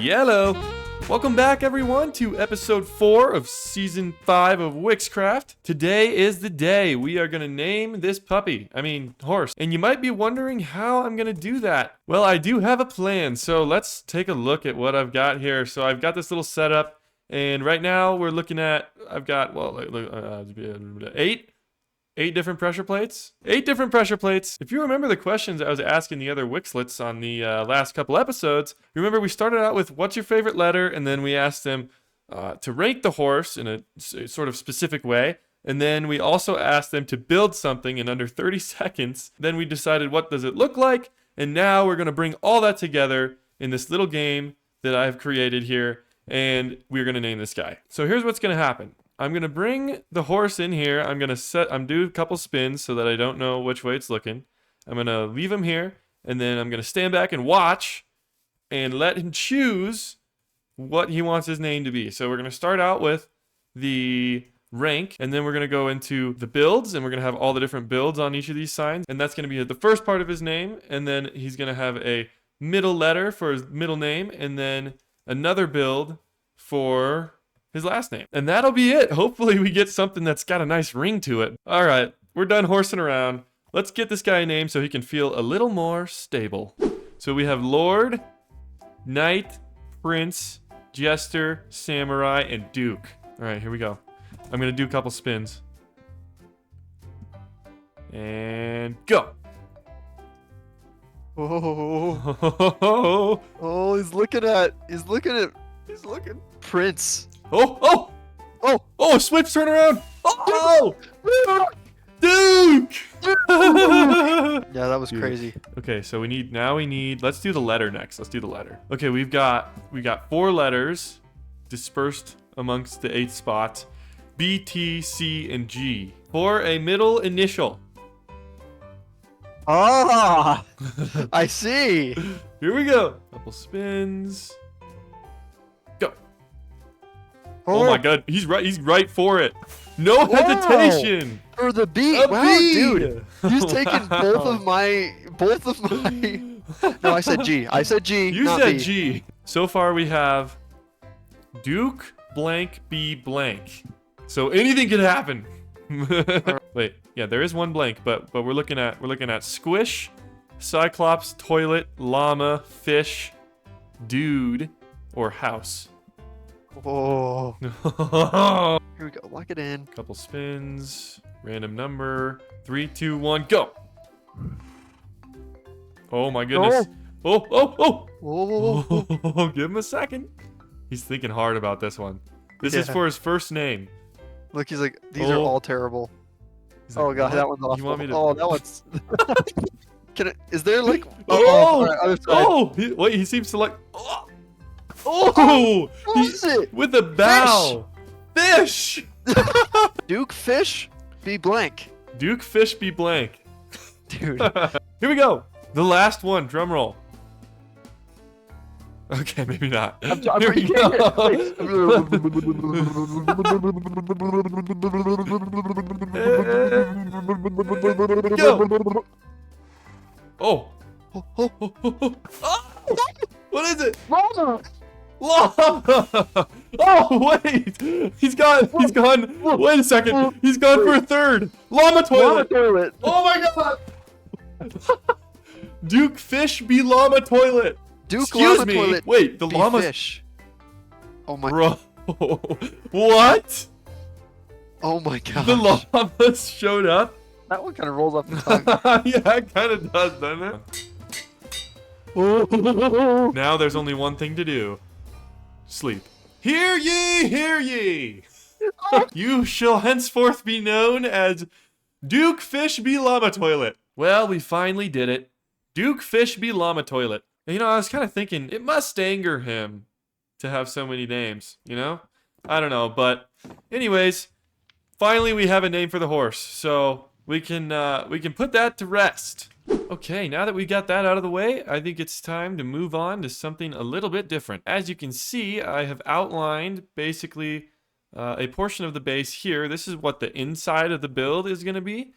Yellow! Welcome back, everyone, to episode 4 of season 5 of Wickscraft. Today is the day we are going to name this horse. And you might be wondering how I'm going to do that. Well, I do have a plan, so let's take a look at what I've got here. So I've got this little setup, and right now we're looking at, I've got, eight different pressure plates. 8 different pressure plates. If you remember the questions I was asking the other Wixlets on the last couple episodes, remember we started out with what's your favorite letter, and then we asked them to rank the horse in a sort of specific way, and then we also asked them to build something in under 30 seconds. Then we decided what does it look like, and now we're going to bring all that together in this little game that I've created here, and we're going to name this guy. So here's what's going to happen. I'm going to bring the horse in here. I'm going to do a couple spins so that I don't know which way it's looking. I'm going to leave him here, and then I'm going to stand back and watch and let him choose what he wants his name to be. So we're going to start out with the rank, and then we're going to go into the builds, and we're going to have all the different builds on each of these signs, and that's going to be the first part of his name, and then he's going to have a middle letter for his middle name, and then another build for his last name. And that'll be it. Hopefully we get something that's got a nice ring to it. All right, we're done horsing around. Let's get this guy a name so he can feel a little more stable. So we have Lord, Knight, Prince, Jester, Samurai, and Duke. All right, here we go. I'm gonna do a couple spins. And go. Oh, oh, he's looking Prince. Oh! Switch, turn around! Oh! Duke! Yeah, that was crazy. Okay, so we need, let's do the letter next. Let's do the letter. Okay, we got 4 letters dispersed amongst the 8 spots. B, T, C, and G. For a middle initial. Ah, I see. Here we go. Couple spins. Go. Oh my god, he's right for it. No hesitation. For the B. Wow, dude. He's taking both of my. No, I said G. You not said B. G. So far we have Duke blank B blank. So anything could happen. Wait, yeah, there is one blank, but we're looking at Squish, Cyclops, Toilet, Llama, Fish, Dude, or House. Oh. Here we go. Lock it in. Couple spins. Random number. 3, 2, 1, go. Oh my goodness. Oh. Oh. Give him a second. He's thinking hard about this one. This is for his first name. Look, he's like, these are all terrible. Like, oh god, what? that one's awful. You want me to... Oh, that one's. Is there like? Wait, he seems to like. Oh, with a bow. Fish. Duke Fish, be blank. Duke Fish, be blank. Dude. Here we go. The last one. Drum roll. Okay, maybe not. Here we go. Go. Oh. What is it? Llama. Oh, wait. He's gone. Wait a second. He's gone for a third. Llama toilet. Oh my god. Duke Fish be llama toilet. Duke Excuse llama me. toilet. Wait, the llama fish. Oh my. Bro. What? Oh my god. The llamas showed up. That one kind of rolls off the tongue. Yeah, it kind of does, doesn't it? Now there's only one thing to do. Sleep. Hear ye, hear ye. You shall henceforth be known as Duke Fish be llama toilet. Well, we finally did it. Duke Fish be llama toilet. And, I was kind of thinking, it must anger him to have so many names, I don't know, but anyways, finally we have a name for the horse, so we can put that to rest. Okay, now that we got that out of the way, I think it's time to move on to something a little bit different. As you can see, I have outlined basically a portion of the base here. This is what the inside of the build is going to be.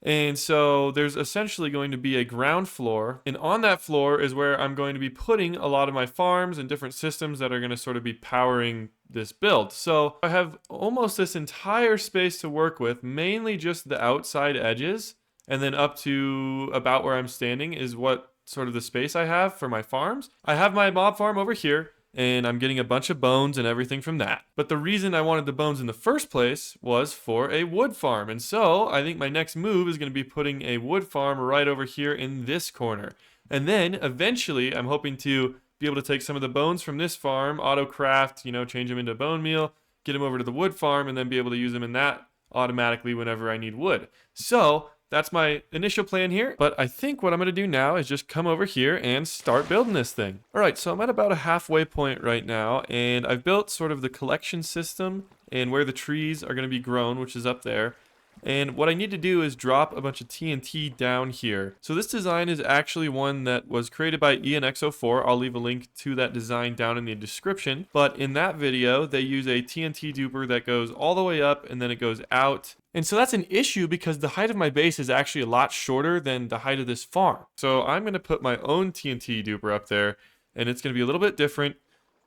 And so there's essentially going to be a ground floor, and on that floor is where I'm going to be putting a lot of my farms and different systems that are going to sort of be powering this build. So I have almost this entire space to work with, mainly just the outside edges, and then up to about where I'm standing is what sort of the space I have for my farms. I have my mob farm over here, and I'm getting a bunch of bones and everything from that. But the reason I wanted the bones in the first place was for a wood farm. And so I think my next move is going to be putting a wood farm right over here in this corner. And then eventually I'm hoping to be able to take some of the bones from this farm, auto craft, change them into bone meal, get them over to the wood farm, and then be able to use them in that automatically whenever I need wood. So that's my initial plan here, but I think what I'm going to do now is just come over here and start building this thing. All right, so I'm at about a halfway point right now, and I've built sort of the collection system and where the trees are going to be grown, which is up there. And what I need to do is drop a bunch of TNT down here. So this design is actually one that was created by Ianxofour. I'll leave a link to that design down in the description. But in that video, they use a TNT duper that goes all the way up and then it goes out. And so that's an issue because the height of my base is actually a lot shorter than the height of this farm. So I'm going to put my own TNT duper up there, and it's going to be a little bit different.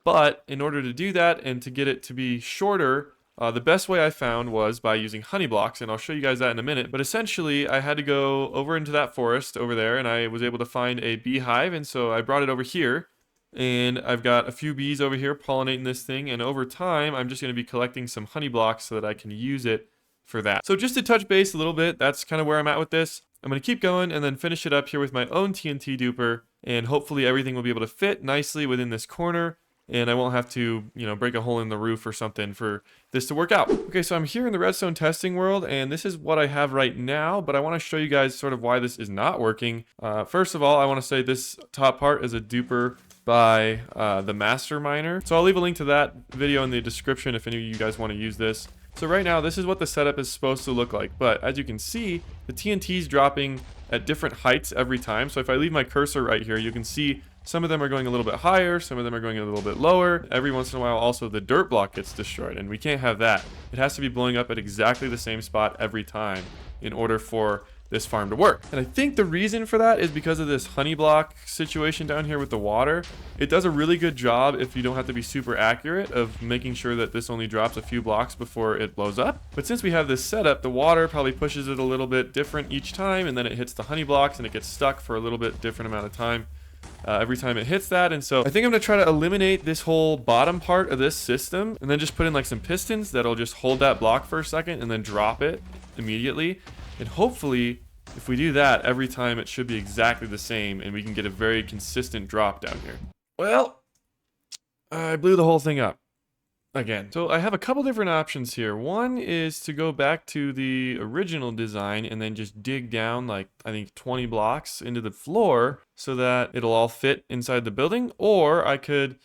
But in order to do that and to get it to be shorter, the best way I found was by using honey blocks, and I'll show you guys that in a minute. But essentially, I had to go over into that forest over there, and I was able to find a beehive, and so I brought it over here. And I've got a few bees over here pollinating this thing, and over time, I'm just going to be collecting some honey blocks so that I can use it for that. So just to touch base a little bit, that's kind of where I'm at with this. I'm going to keep going and then finish it up here with my own TNT duper, and hopefully everything will be able to fit nicely within this corner. And I won't have to, break a hole in the roof or something for this to work out. Okay, so I'm here in the redstone testing world, and this is what I have right now, but I want to show you guys sort of why this is not working. First of all, I want to say this top part is a duper by the master miner. So I'll leave a link to that video in the description if any of you guys want to use this. So right now, this is what the setup is supposed to look like, but as you can see, the TNT is dropping at different heights every time. So if I leave my cursor right here, you can see some of them are going a little bit higher, some of them are going a little bit lower. Every once in a while, also the dirt block gets destroyed, and we can't have that. It has to be blowing up at exactly the same spot every time in order for this farm to work. And I think the reason for that is because of this honey block situation down here with the water. It does a really good job if you don't have to be super accurate of making sure that this only drops a few blocks before it blows up. But since we have this setup, the water probably pushes it a little bit different each time, and then it hits the honey blocks and it gets stuck for a little bit different amount of time every time it hits that. And so I think I'm going to try to eliminate this whole bottom part of this system and then just put in like some pistons that'll just hold that block for a second and then drop it immediately. And hopefully, if we do that, every time it should be exactly the same and we can get a very consistent drop down here. Well, I blew the whole thing up again. So I have a couple different options here. One is to go back to the original design and then just dig down like, I think 20 blocks into the floor so that it'll all fit inside the building. Or I think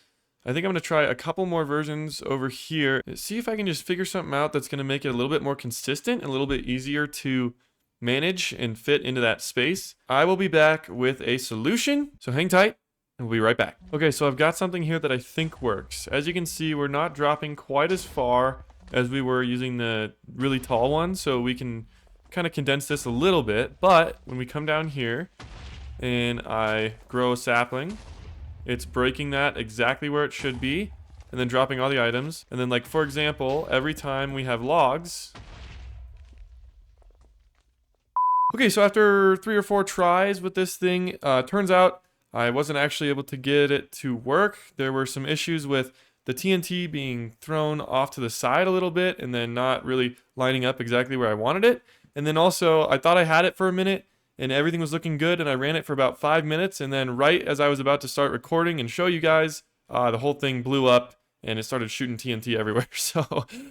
I'm going to try a couple more versions over here. See if I can just figure something out that's going to make it a little bit more consistent and a little bit easier to manage and fit into that space. I will be back with a solution, so hang tight and we'll be right back. Okay, so I've got something here that I think works. As you can see, we're not dropping quite as far as we were using the really tall one, so we can kind of condense this a little bit. But when we come down here and I grow a sapling, it's breaking that exactly where it should be and then dropping all the items. And then, like, for example, every time we have logs. Okay, so after 3 or 4 tries with this thing, turns out I wasn't actually able to get it to work. There were some issues with the TNT being thrown off to the side a little bit and then not really lining up exactly where I wanted it. And then also, I thought I had it for a minute and everything was looking good, and I ran it for about 5 minutes, and then right as I was about to start recording and show you guys, the whole thing blew up and it started shooting TNT everywhere.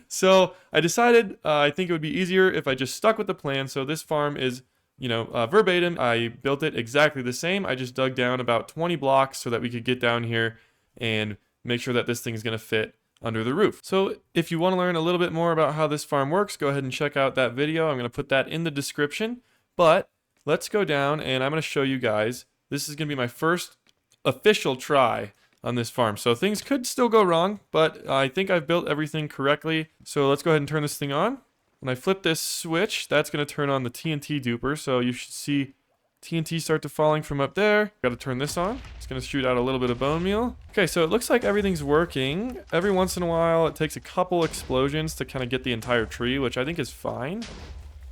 So I decided I think it would be easier if I just stuck with the plan. So this farm is, verbatim. I built it exactly the same. I just dug down about 20 blocks so that we could get down here and make sure that this thing is going to fit under the roof. So if you want to learn a little bit more about how this farm works, go ahead and check out that video. I'm going to put that in the description. But let's go down and I'm going to show you guys. This is going to be my first official try on this farm. So things could still go wrong, but I think I've built everything correctly. So let's go ahead and turn this thing on. When I flip this switch, that's going to turn on the TNT duper. So you should see TNT start to falling from up there. Got to turn this on. It's going to shoot out a little bit of bone meal. Okay, so it looks like everything's working. Every once in a while, it takes a couple explosions to kind of get the entire tree, which I think is fine.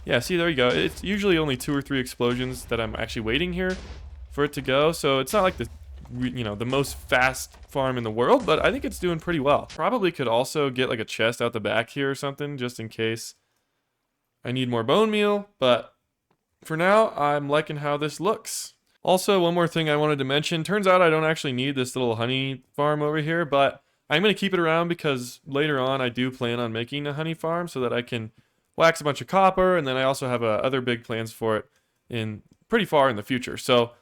Yeah, see, there you go. It's usually only 2 or 3 explosions that I'm actually waiting here for it to go. So it's not like the most fast farm in the world, but I think it's doing pretty well. Probably could also get like a chest out the back here or something, just in case I need more bone meal, but for now, I'm liking how this looks. Also, one more thing I wanted to mention. Turns out I don't actually need this little honey farm over here, but I'm going to keep it around because later on I do plan on making a honey farm so that I can wax a bunch of copper, and then I also have other big plans for it in pretty far in the future. So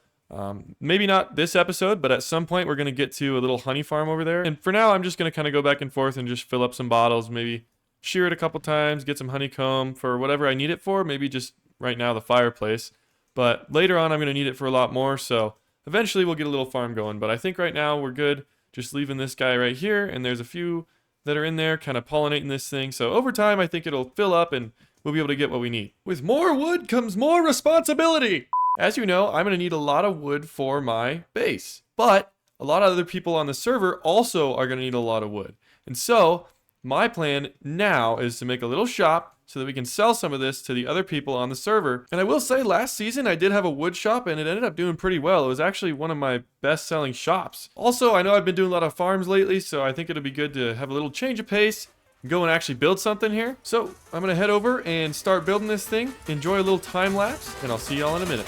maybe not this episode, but at some point we're going to get to a little honey farm over there. And for now, I'm just going to kind of go back and forth and just fill up some bottles, maybe shear it a couple times, get some honeycomb for whatever I need it for, maybe just right now the fireplace. But later on I'm going to need it for a lot more, so eventually we'll get a little farm going. But I think right now we're good just leaving this guy right here, and there's a few that are in there kind of pollinating this thing. So over time I think it'll fill up and we'll be able to get what we need. With more wood comes more responsibility! As you know, I'm going to need a lot of wood for my base, but a lot of other people on the server also are going to need a lot of wood. And so my plan now is to make a little shop so that we can sell some of this to the other people on the server. And I will say last season I did have a wood shop and it ended up doing pretty well. It was actually one of my best selling shops. Also, I know I've been doing a lot of farms lately, so I think it'll be good to have a little change of pace and go and actually build something here. So I'm gonna head over and start building this thing, enjoy a little time lapse, and I'll see y'all in a minute.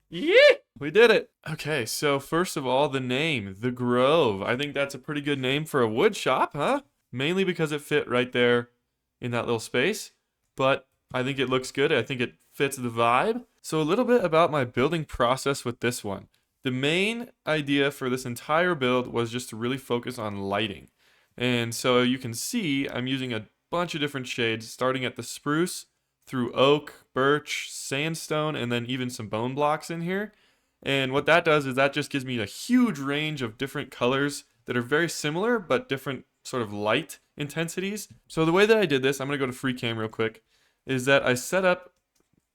Yeah, we did it. Okay, so first of all, the name, The Grove. I think that's a pretty good name for a wood shop, huh? Mainly because it fit right there in that little space, but I think it looks good. I think it fits the vibe. So a little bit about my building process with this one. The main idea for this entire build was just to really focus on lighting. And so you can see I'm using a bunch of different shades, starting at the spruce, through oak, birch, sandstone, and then even some bone blocks in here. And what that does is that just gives me a huge range of different colors that are very similar, but different sort of light intensities. So the way that I did this, I'm going to go to free cam real quick, is that I set up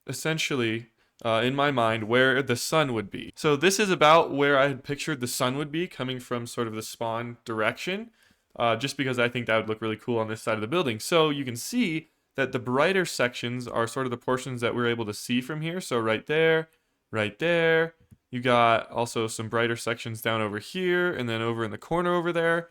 essentially in my mind where the sun would be. So this is about where I had pictured the sun would be coming from sort of the spawn direction, just because I think that would look really cool on this side of the building. So you can see that the brighter sections are sort of the portions that we're able to see from here. So right there, you got also some brighter sections down over here, and then over in the corner over there.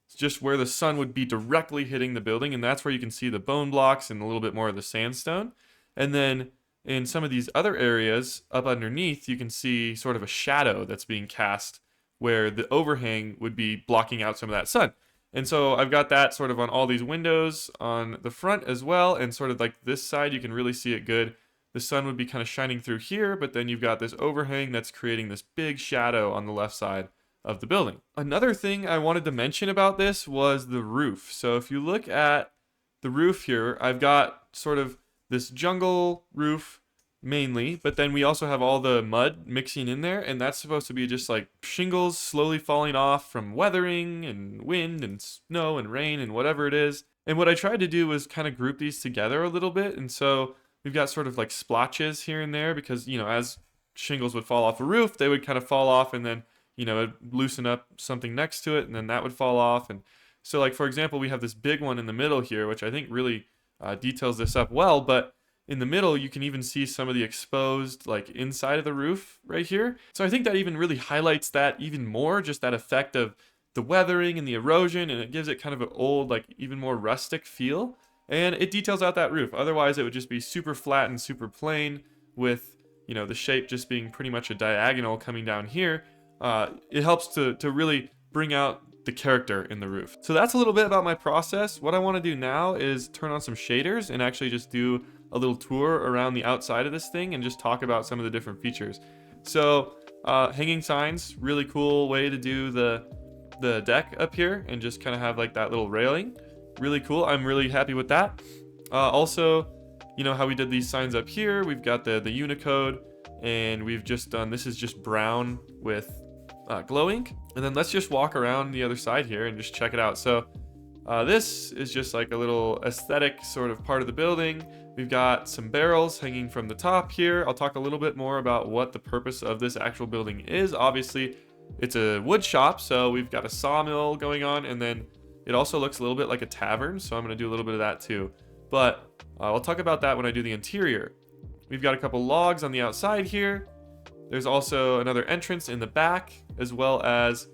It's just where the sun would be directly hitting the building, and that's where you can see the bone blocks and a little bit more of the sandstone. And then in some of these other areas up underneath, you can see sort of a shadow that's being cast where the overhang would be blocking out some of that sun. And so I've got that sort of on all these windows on the front as well, and sort of like this side you can really see it good. The sun would be kind of shining through here, but then you've got this overhang that's creating this big shadow on the left side of the building. Another thing I wanted to mention about this was the roof. So if you look at the roof here, I've got sort of this jungle roof mainly, but then we also have all the mud mixing in there, and that's supposed to be just like shingles slowly falling off from weathering and wind and snow and rain and whatever it is. And what I tried to do was kind of group these together a little bit, and so we've got sort of like splotches here and there because, you know, as shingles would fall off a roof, they would kind of fall off and then you know, it'd loosen up something next to it, and then that would fall off. And so, like, for example, we have this big one in the middle here, which I think really details this up well. But in the middle, you can even see some of the exposed, like, inside of the roof right here. So I think that even really highlights that even more, just that effect of the weathering and the erosion, and it gives it kind of an old, like, even more rustic feel. And it details out that roof. Otherwise, it would just be super flat and super plain with, you know, the shape just being pretty much a diagonal coming down here. It helps to really bring out the character in the roof. So that's a little bit about my process. What I want to do now is turn on some shaders and actually just do a little tour around the outside of this thing and just talk about some of the different features. So hanging signs, really cool way to do the deck up here and just kind of have like that little railing. Really cool. I'm really happy with that. Also, you know how we did these signs up here, we've got the Unicode, and we've just done, this is just brown with glow ink. And then let's just walk around the other side here and just check it out. So this is just like a little aesthetic sort of part of the building. We've got some barrels hanging from the top here. I'll talk a little bit more about what the purpose of this actual building is. Obviously, it's a wood shop, so we've got a sawmill going on, and then it also looks a little bit like a tavern, so I'm going to do a little bit of that too. But I'll talk about that when I do the interior. We've got a couple logs on the outside here. There's also another entrance in the back, as well as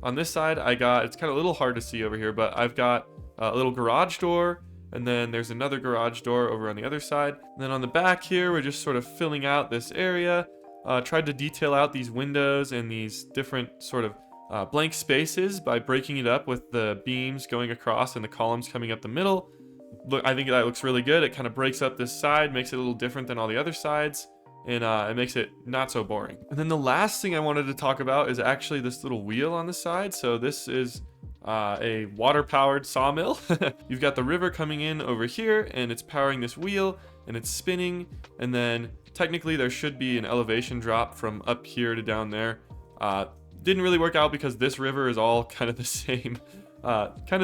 on this side, it's kind of a little hard to see over here, but I've got a little garage door, and then there's another garage door over on the other side. And then on the back here, we're just sort of filling out this area. Tried to detail out these windows and these different sort of blank spaces by breaking it up with the beams going across and the columns coming up the middle. Look, I think that looks really good. It kind of breaks up this side, makes it a little different than all the other sides, and it makes it not so boring. And then the last thing I wanted to talk about is actually this little wheel on the side. So this is a water-powered sawmill. You've got the river coming in over here, and it's powering this wheel, and it's spinning, and then technically there should be an elevation drop from up here to down there. Didn't really work out because this river is all kind of the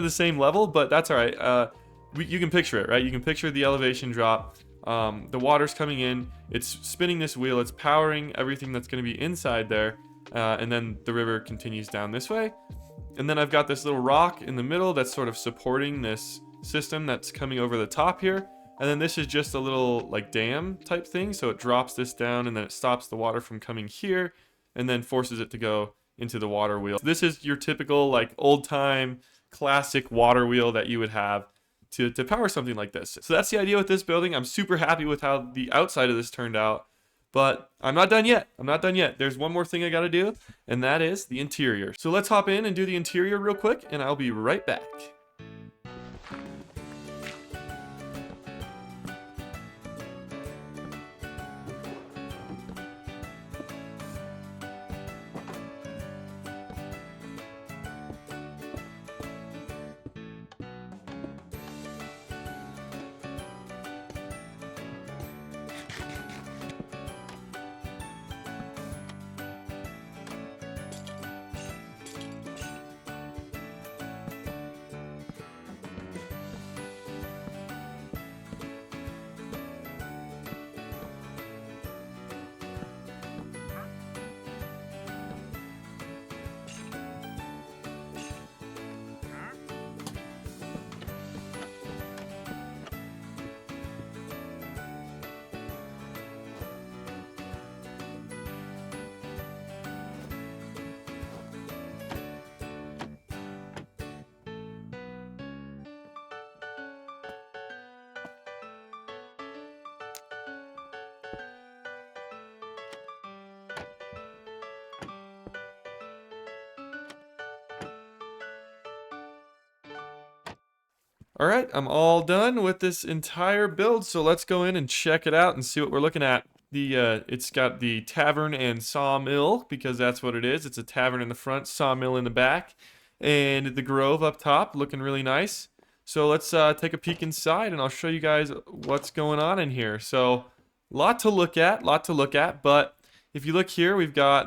same level, but that's all right. You can picture it, right? You can picture the elevation drop. The water's coming in, it's spinning this wheel, it's powering everything that's going to be inside there, and then the river continues down this way. And then I've got this little rock in the middle that's sort of supporting this system that's coming over the top here. And then this is just a little like dam type thing, so it drops this down and then it stops the water from coming here and then forces it to go into the water wheel. This is your typical like old time classic water wheel that you would have to power something like this. So that's the idea with this building. I'm super happy with how the outside of this turned out, but I'm not done yet. There's one more thing I gotta do, and that is the interior. So let's hop in and do the interior real quick, and I'll be right back. All right, I'm all done with this entire build, so let's go in and check it out and see what we're looking at. It's got the tavern and sawmill, because that's what it is. It's a tavern in the front, sawmill in the back, and the grove up top, looking really nice. So let's take a peek inside, and I'll show you guys what's going on in here. So, lot to look at, but if you look here,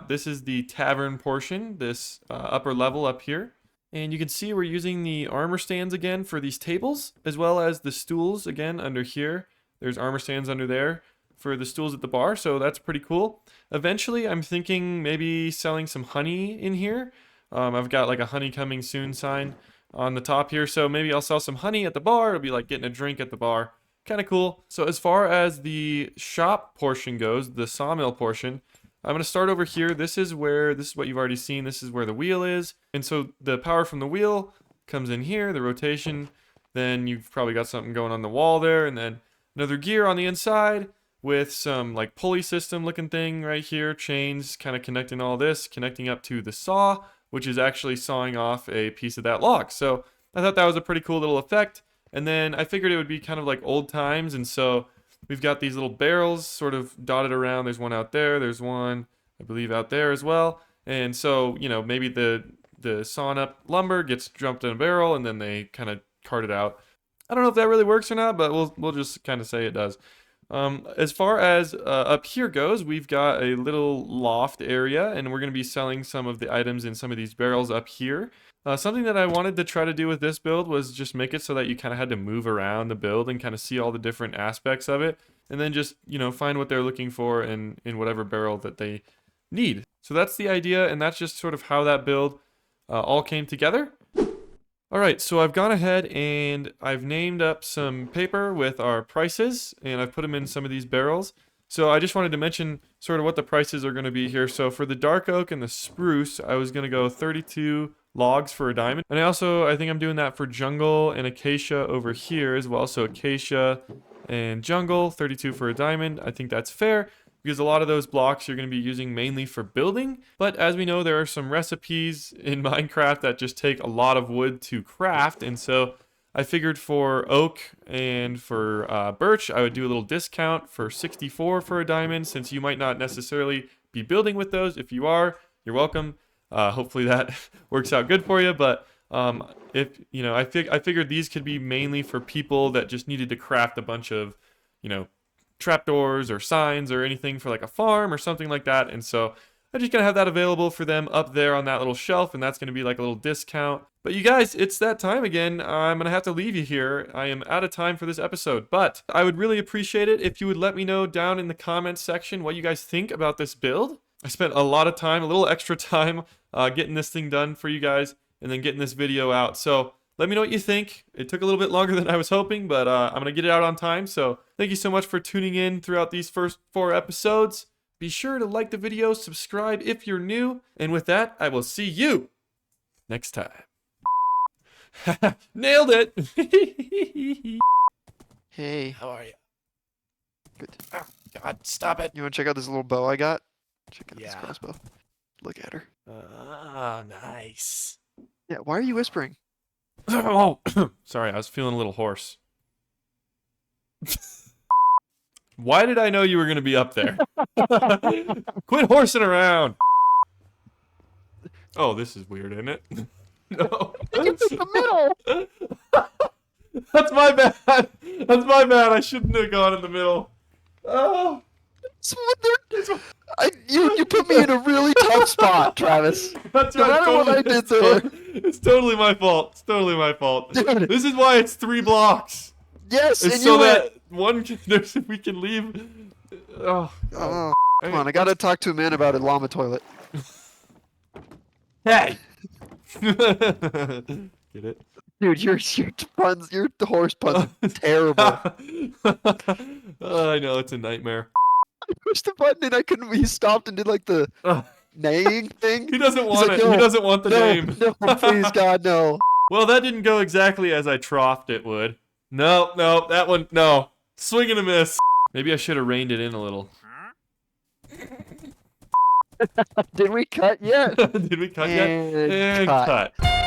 this is the tavern portion, this upper level up here. And you can see we're using the armor stands again for these tables, as well as the stools again under here. There's armor stands under there for the stools at the bar, so that's pretty cool. Eventually, I'm thinking maybe selling some honey in here. I've got like a honey coming soon sign on the top here, so maybe I'll sell some honey at the bar. It'll be like getting a drink at the bar. Kind of cool. So as far as the shop portion goes, the sawmill portion, I'm going to start over here. This is what you've already seen. This is where the wheel is. And so the power from the wheel comes in here, the rotation. Then you've probably got something going on the wall there, and then another gear on the inside with some like pulley system looking thing right here, chains kind of connecting all this, connecting up to the saw, which is actually sawing off a piece of that log. So I thought that was a pretty cool little effect. And then I figured it would be kind of like old times, and so we've got these little barrels sort of dotted around. There's one out there, there's one I believe out there as well. And so, you know, maybe the sawn up lumber gets dumped in a barrel and then they kind of cart it out. I don't know if that really works or not, but we'll just kind of say it does. As far as up here goes, we've got a little loft area, and we're going to be selling some of the items in some of these barrels up here. Something that I wanted to try to do with this build was just make it so that you kind of had to move around the build and kind of see all the different aspects of it, and then just, you know, find what they're looking for in whatever barrel that they need. So that's the idea, and that's just sort of how that build all came together. Alright, so I've gone ahead and I've named up some paper with our prices, and I've put them in some of these barrels. So I just wanted to mention sort of what the prices are going to be here. So for the dark oak and the spruce, I was going to go 32 logs for a diamond. And I think I'm doing that for jungle and acacia over here as well. So acacia and jungle, 32 for a diamond. I think that's fair, because a lot of those blocks you're going to be using mainly for building. But as we know, there are some recipes in Minecraft that just take a lot of wood to craft, and so I figured for oak and for birch, I would do a little discount for 64 for a diamond, since you might not necessarily be building with those. If you are, you're welcome. Hopefully that works out good for you, but if, you know, I figured these could be mainly for people that just needed to craft a bunch of, you know, trapdoors or signs or anything for like a farm or something like that. And so I'm just gonna have that available for them up there on that little shelf, and that's gonna be like a little discount. But you guys, it's that time again. I'm gonna have to leave you here. I am out of time for this episode, but I would really appreciate it if you would let me know down in the comments section what you guys think about this build. I spent a lot of time, a little extra time, getting this thing done for you guys and then getting this video out. So let me know what you think. It took a little bit longer than I was hoping, but I'm going to get it out on time. So thank you so much for tuning in throughout these first 4 episodes. Be sure to like the video, subscribe if you're new, and with that, I will see you next time. Nailed it! Hey. How are you? Good. Oh, God, stop it. You want to check out this little bow I got? Check out this Yeah. crossbow. Look at her. Oh, nice. Yeah, why are you whispering? Oh, sorry, I was feeling a little hoarse. Why did I know you were going to be up there? Quit horsing around. Oh, this is weird, isn't it? No. It's in the middle! That's my bad. That's my bad. I shouldn't have gone in the middle. Oh. You put me in a really tough spot, Travis. That's No right. matter what I did there. It's totally my fault. It's totally my fault. Dude. This is why it's 3 blocks. Yes, It's and so you went. that we can leave. Oh. Oh, come on, I gotta talk to a man about a llama toilet. Hey. Get it? Dude, your puns, your horse puns are terrible. Oh, I know, it's a nightmare. I pushed the button and I couldn't. He stopped and did like the neighing thing. He doesn't want like, it. "No, He doesn't want the No, name. no, please, God, no. Well, that didn't go exactly as I troughed it would. No, that one, no. Swing and a miss. Maybe I should have reined it in a little. Did we cut yet? Did we cut yet? And And cut. cut.